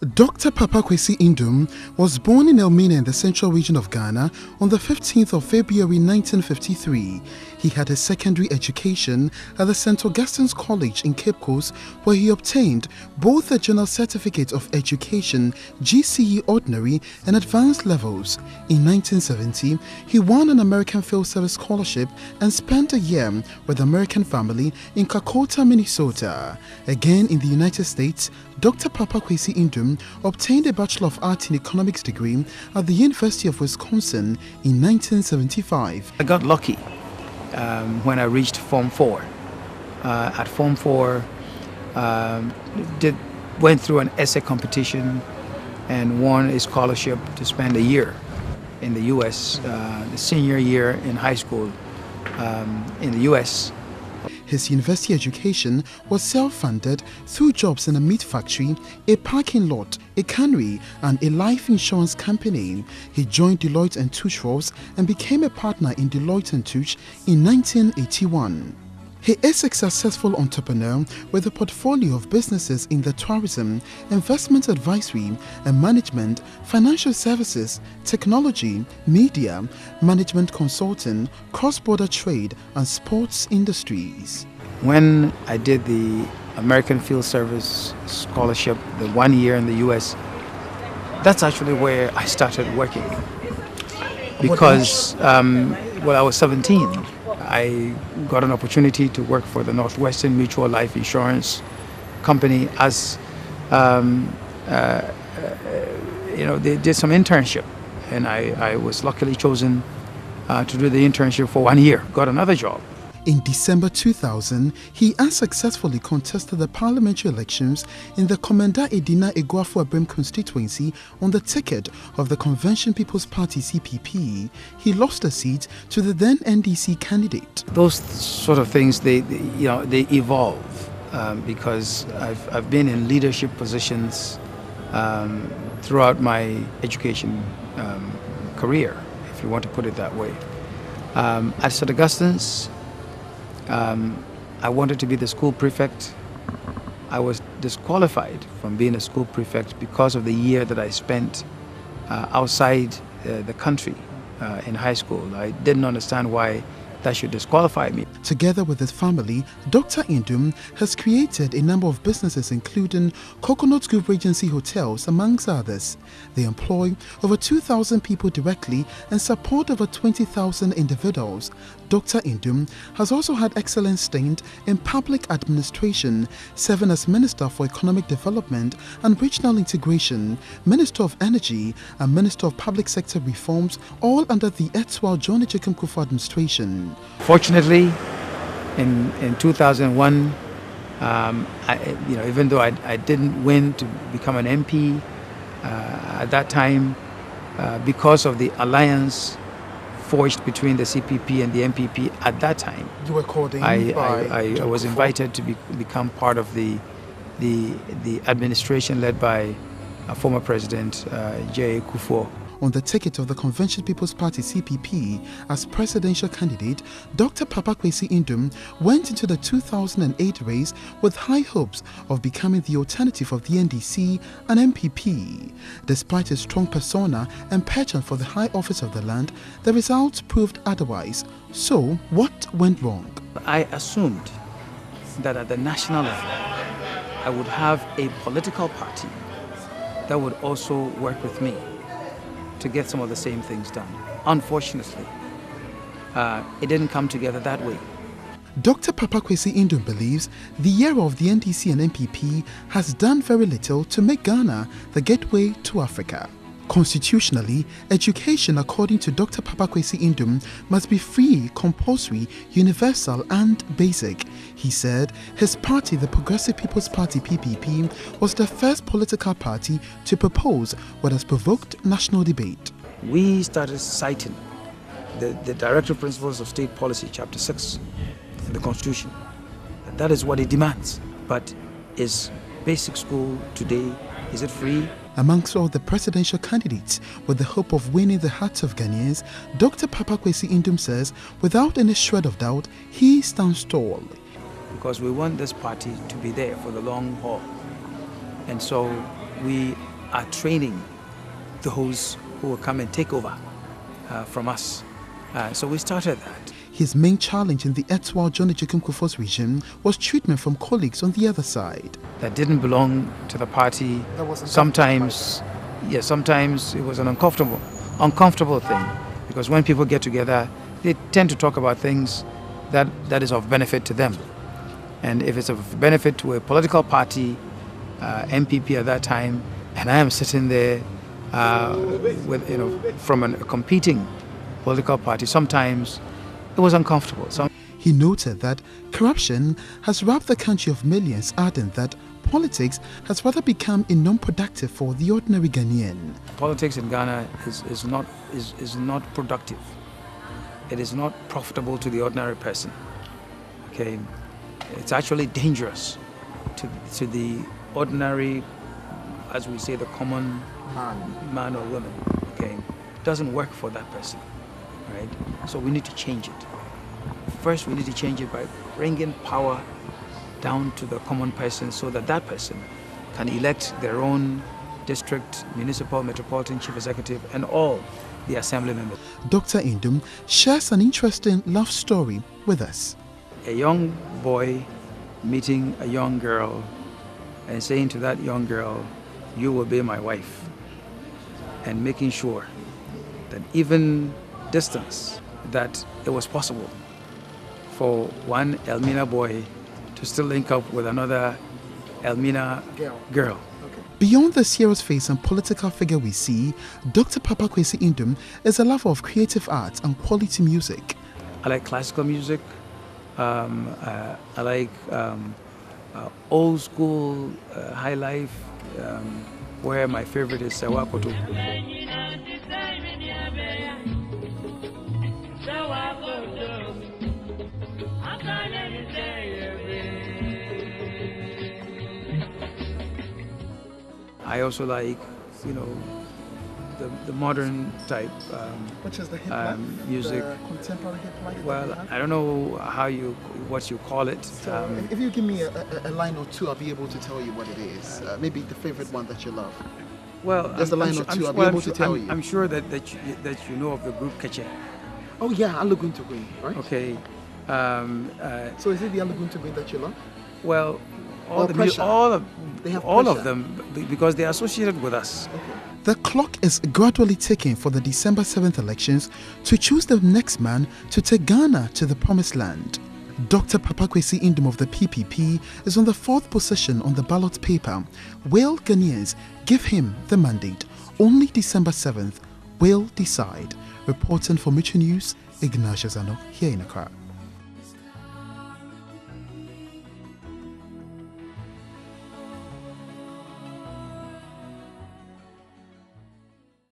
Dr. Papa Kwesi Ndoum was born in Elmina in the central region of Ghana on the 15th of February 1953. He had his secondary education at the St. Augustine's College in Cape Coast, where he obtained both the General Certificate of Education GCE Ordinary and Advanced levels. In 1970, he won an American Field Service Scholarship and spent a year with the American family in Kakota, Minnesota. Again in the United States, Dr. Papa Kwesi Ndoum obtained a Bachelor of Arts in Economics degree at the University of Wisconsin in 1975. I got lucky when I reached Form 4. At Form 4, went through an essay competition and won a scholarship to spend a year in the U.S., the senior year in high school in the U.S. His university education was self-funded through jobs in a meat factory, a parking lot, a cannery, and a life insurance company. He joined Deloitte & Touche Ross and became a partner in Deloitte & Touche in 1981. He is a successful entrepreneur with a portfolio of businesses in the tourism, investment advisory and management, financial services, technology, media, management consulting, cross-border trade and sports industries. When I did the American Field Service Scholarship, the 1 year in the US, that's actually where I started working. Because when I was 17, I got an opportunity to work for the Northwestern Mutual Life Insurance Company as, they did some internship, and I was luckily chosen to do the internship for 1 year. Got another job. In December 2000, he unsuccessfully contested the parliamentary elections in the Komenda Edina Eguafo Abrim constituency on the ticket of the Convention People's Party CPP. He lost the seat to the then NDC candidate. Those sort of things, they evolve because I've been in leadership positions throughout my education career, if you want to put it that way. At St. Augustine's, I wanted to be the school prefect. I was disqualified from being a school prefect because of the year that I spent outside the country in high school. I didn't understand why that should disqualify me. Together with his family, Dr. Ndoum has created a number of businesses including Coconut Grove Regency Hotels, amongst others. They employ over 2,000 people directly and support over 20,000 individuals. Dr. Ndoum has also had excellent stint in public administration, serving as Minister for Economic Development and Regional Integration, Minister of Energy and Minister of Public Sector Reforms, all under the erstwhile John Ejekum Kufuor administration. Fortunately, in 2001, even though I didn't win to become an MP at that time, because of the alliance forged between the CPP and the MPP at that time, you were called in I was invited to become part of the administration led by former President J. Kufuor. On the ticket of the Convention People's Party CPP as presidential candidate, Dr. Papa Kwesi Ndoum went into the 2008 race with high hopes of becoming the alternative of the NDC and MPP. Despite his strong persona and passion for the high office of the land, the results proved otherwise. So, what went wrong? I assumed that at the national level, I would have a political party that would also work with me to get some of the same things done. Unfortunately, it didn't come together that way. Dr. Papa Kwesi Ndoum believes the era of the NDC and MPP has done very little to make Ghana the gateway to Africa. Constitutionally, education, according to Dr. Papa Kwesi Ndoum, must be free, compulsory, universal and basic. He said his party, the Progressive People's Party PPP, was the first political party to propose what has provoked national debate. We started citing the Directive Principles of State Policy, Chapter 6 in the Constitution. And that is what it demands. But is basic school today, is it free? Amongst all the presidential candidates with the hope of winning the hearts of Ghanaians, Dr. Papa Kwesi Ndoum says, without any shred of doubt, he stands tall. Because we want this party to be there for the long haul. And so we are training those who will come and take over from us. So we started that. His main challenge in the Etwa John Ejikun Kufuor's regime was treatment from colleagues on the other side. That didn't belong to the party. Sometimes it was an uncomfortable thing, because when people get together, they tend to talk about things that is of benefit to them. And if it's of benefit to a political party, MPP at that time, and I am sitting there with, from a competing political party, sometimes it was uncomfortable. He noted that corruption has robbed the country of millions, adding that politics has rather become non-productive for the ordinary Ghanaian. Politics in Ghana is not productive. It is not profitable to the ordinary person. Okay, it's actually dangerous to the ordinary, as we say, the common man or woman. Okay, it doesn't work for that person, right? So we need to change it. First, we need to change it by bringing power down to the common person, so that that person can elect their own district, municipal, metropolitan chief executive, and all the assembly members. Dr. Ndoum shares an interesting love story with us. A young boy meeting a young girl and saying to that young girl, "You will be my wife," and making sure that even distance, that it was possible for one Elmina boy to still link up with another Elmina girl. Beyond the serious face and political figure we see, Dr. Papa Kwesi Ndoum is a lover of creative arts and quality music. I like classical music. I like old school high life, where my favorite is Sewakoto. I also like, the modern type Which is the music. The contemporary hip-hop? Well, I don't know what you call it. So if you give me a line or two, I'll be able to tell you what it is. Maybe the favorite one that you love. Well, there's a line or two. I'll be able to tell you. I'm sure that you know of the group Keche. Oh yeah, Alugunto Green, right? Okay. So is it the Alugunto Green that you love? Well, all of them, because they are associated with us. Okay. The clock is gradually ticking for the December 7th elections to choose the next man to take Ghana to the promised land. Dr. Papa Kwesi Ndoum of the PPP is on the 4th position on the ballot paper. Will Ghanaians give him the mandate? Only December 7th will decide. Reporting for Mutual News, Ignatius Ano, here in Accra.